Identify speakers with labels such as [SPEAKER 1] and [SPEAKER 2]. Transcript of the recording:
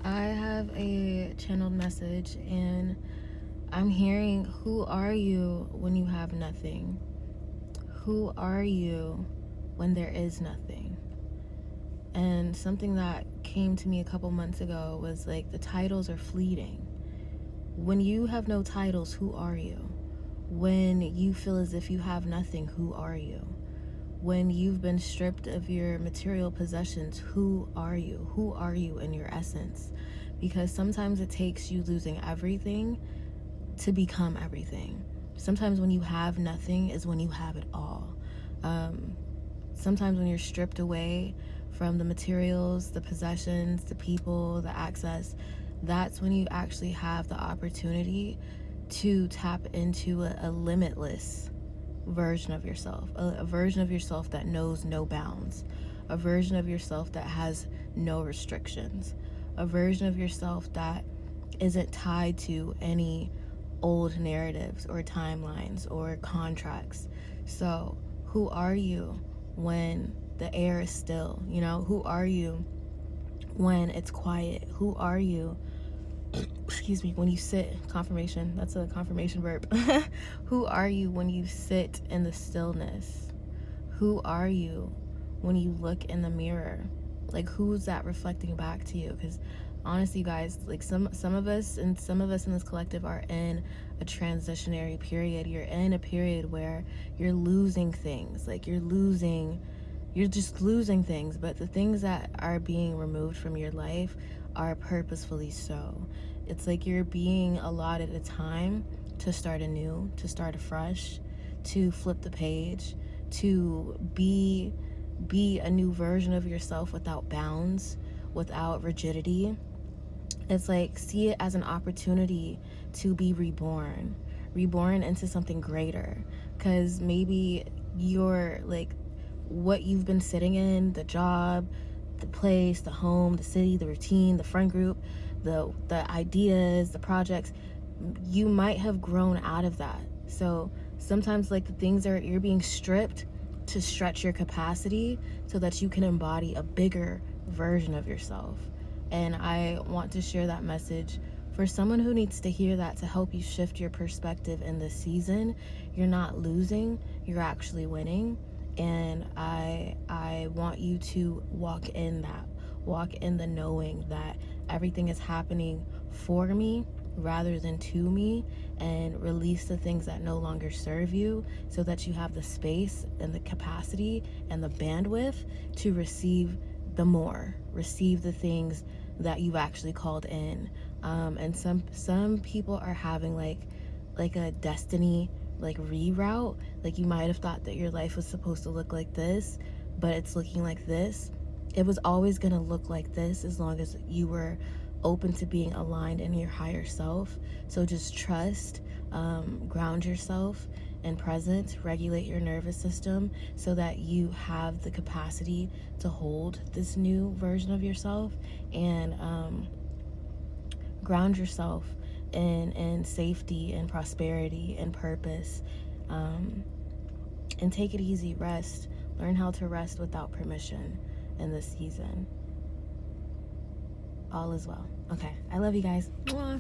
[SPEAKER 1] I have a channeled message and I'm hearing, who are you when you have nothing? Who are you when there is nothing? And something that came to me a couple months ago was like, the titles are fleeting. When you have no titles, who are you? When you feel as if you have nothing, who are you? When you've been stripped of your material possessions, who are you? Who are you in your essence? Because sometimes it takes you losing everything to become everything. Sometimes when you have nothing is when you have it all. Sometimes when you're stripped away from the materials, the possessions, the people, the access, that's when you actually have the opportunity to tap into a limitless version of yourself, a version of yourself that knows no bounds, a version of yourself that has no restrictions, a version of yourself that isn't tied to any old narratives or timelines or contracts. So, who are you when the air is still? You know, who are you when it's quiet? Who are you, excuse me, when you sit? Confirmation, that's a confirmation verb. Who are you when you sit in the stillness? Who are you when you look in the mirror? Like, who's that reflecting back to you? Because honestly, guys, like some of us and some of us in this collective are in a transitionary period. You're in a period where you're losing things. Like, you're just losing things, but the things that are being removed from your life are purposefully so. It's like you're being allotted a time to start anew, to start afresh, to flip the page, to be a new version of yourself without bounds, without rigidity. It's like, see it as an opportunity to be reborn into something greater. Because maybe you're like, what you've been sitting in, the job, the place, the home, the city, the routine, the friend group, the ideas, the projects, you might have grown out of that. So sometimes, like, the things are, you're being stripped to stretch your capacity so that you can embody a bigger version of yourself. And I want to share that message for someone who needs to hear that, to help you shift your perspective in this season. You're not losing, you're actually winning. And I want you to walk in that, walk in the knowing that everything is happening for me rather than to me, and release the things that no longer serve you so that you have the space and the capacity and the bandwidth to receive the more, receive the things that you've actually called in. And some people are having like a destiny like reroute. Like, you might have thought that your life was supposed to look like this, but it's looking like this. It was always going to look like this as long as you were open to being aligned in your higher self. So just trust, ground yourself in present, regulate your nervous system so that you have the capacity to hold this new version of yourself, and ground yourself in safety and prosperity and purpose. And take it easy, rest. Learn how to rest without permission in this season. All is well. Okay, I love you guys. Mwah.